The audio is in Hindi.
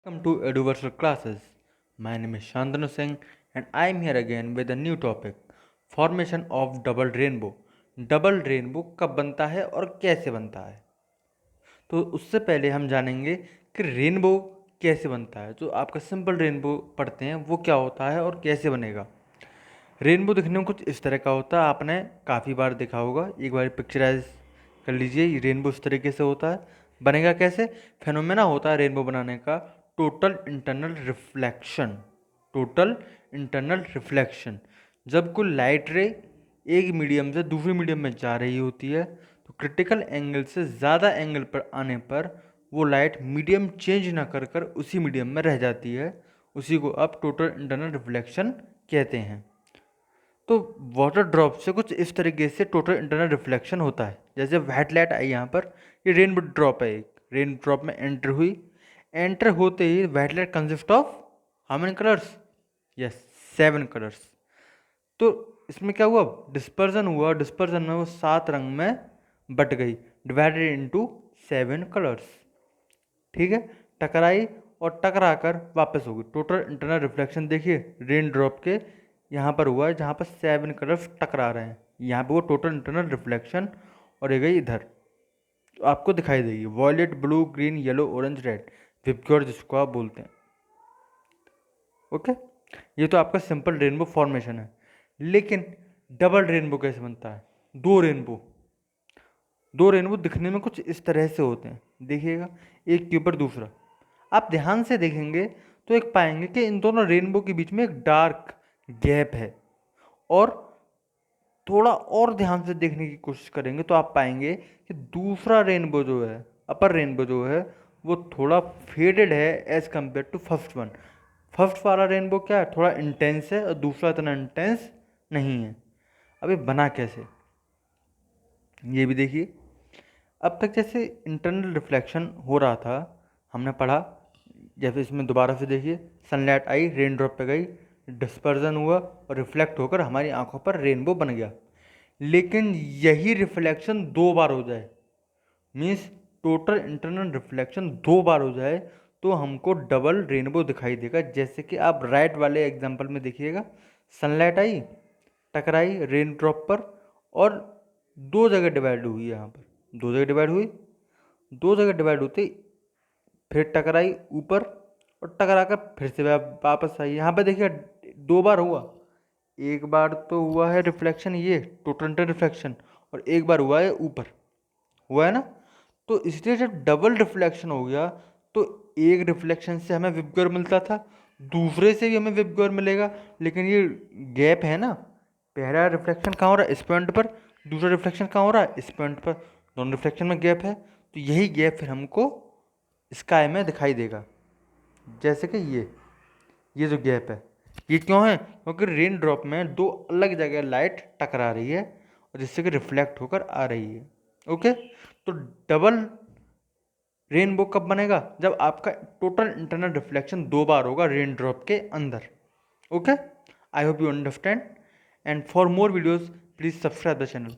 Welcome to Eduversal Classes. My name is Shantanu Singh and I am here again with a new topic Formation of Double Rainbow. Double rainbow कब बनता है और कैसे बनता है? तो उससे पहले हम जानेंगे कि रेनबो कैसे बनता है। जो आपका सिंपल रेनबो पढ़ते हैं वो क्या होता है और कैसे बनेगा। रेनबो दिखने में कुछ इस तरह का होता है, आपने काफ़ी बार देखा होगा। एक बार पिक्चराइज कर लीजिए, ये रेनबो इस तरीके से होता है। बनेगा कैसे? फेनोमेना होता है रेनबो बनाने का total internal reflection. Total internal reflection, जब कोई लाइट रे एक मीडियम से दूसरे मीडियम में जा रही होती है तो क्रिटिकल एंगल से ज़्यादा एंगल पर आने पर वो लाइट मीडियम चेंज ना कर कर उसी मीडियम में रह जाती है। उसी को आप टोटल इंटरनल रिफ्लेक्शन कहते हैं। तो वाटर ड्रॉप से कुछ इस तरीके से टोटल इंटरनल रिफ्लेक्शन होता है। जैसे वाइट लाइट आई यहाँ पर, ये रेन ड्रॉप है। एक रेन ड्रॉप में एंटर हुई, एंटर होते ही white light consist of how many colours? Yes, 7 colours. तो इसमें क्या हुआ? डिस्पर्जन हुआ। डिस्पर्जन में वो 7 रंग में बट गई, डिवाइडेड इनटू 7 कलर्स। ठीक है, टकराई और टकरा कर वापस हो गई। टोटल इंटरनल रिफ्लेक्शन देखिए रेन ड्रॉप के यहाँ पर हुआ है, जहाँ पर 7 कलर्स टकरा रहे हैं। यहाँ पे वो टोटल इंटरनल रिफ्लेक्शन, और ये गई इधर, तो आपको दिखाई देगी violet, blue, green, yellow, orange, red, VIBGYOR जिसको आप बोलते हैं। ओके, ये तो आपका सिंपल रेनबो फॉर्मेशन है। लेकिन डबल रेनबो कैसे बनता है? दो रेनबो दिखने में कुछ इस तरह से होते हैं, देखिएगा एक के ऊपर दूसरा। आप ध्यान से देखेंगे तो एक पाएंगे कि इन दोनों रेनबो के बीच में एक डार्क गैप है। और थोड़ा और ध्यान से देखने की कोशिश करेंगे तो आप पाएंगे कि दूसरा रेनबो जो है, अपर रेनबो जो है, वो थोड़ा फेडेड है as compare to first one. First वाला रेनबो क्या है? थोड़ा इंटेंस है, और दूसरा इतना इंटेंस नहीं है। अब ये बना कैसे, ये भी देखिए। अब तक जैसे इंटरनल रिफ्लेक्शन हो रहा था, हमने पढ़ा। जैसे इसमें दोबारा से देखिए, सनलाइट आई, रेन ड्रॉप पे गई, डिस्पर्जन हुआ और रिफ्लेक्ट होकर हमारी आंखों पर रेनबो बन गया। लेकिन यही रिफ्लेक्शन 2 बार हो जाए, मीन्स टोटल इंटरनल रिफ्लेक्शन 2 बार हो जाए, तो हमको डबल रेनबो दिखाई देगा। जैसे कि आप राइट वाले एग्जांपल में देखिएगा, सनलाइट आई, टकराई रेन ड्रॉप पर, और 2 जगह डिवाइड हुई। यहाँ पर 2 जगह डिवाइड हुई, 2 जगह डिवाइड होते फिर टकराई ऊपर, और टकरा कर फिर से वापस आई। यहाँ पे देखिए 2 बार हुआ। एक बार तो हुआ है रिफ्लेक्शन, ये टोटल इंटरनल रिफ्लेक्शन, और एक बार हुआ है ऊपर, हुआ है ना। तो इसलिए जब डबल रिफ्लेक्शन हो गया तो एक रिफ्लेक्शन से हमें विपग्योर मिलता था, दूसरे से भी हमें विपग्योर मिलेगा। लेकिन ये गैप है ना, पहला रिफ्लेक्शन कहाँ हो रहा है? इस पॉइंट पर। दूसरा रिफ्लेक्शन कहाँ हो रहा है? इस पॉइंट पर। दोनों रिफ्लेक्शन में गैप है, तो यही गैप फिर हमको स्काई में दिखाई देगा। जैसे कि ये जो गैप है, ये क्यों है? क्योंकि रेन ड्रॉप में 2 अलग जगह लाइट टकरा रही है, और जिससे कि रिफ्लेक्ट होकर आ रही है। ओके, तो डबल रेनबो कब बनेगा? जब आपका टोटल इंटरनल रिफ्लेक्शन 2 बार होगा रेन ड्रॉप के अंदर। Okay, I hope you understand, and for more videos please subscribe the channel.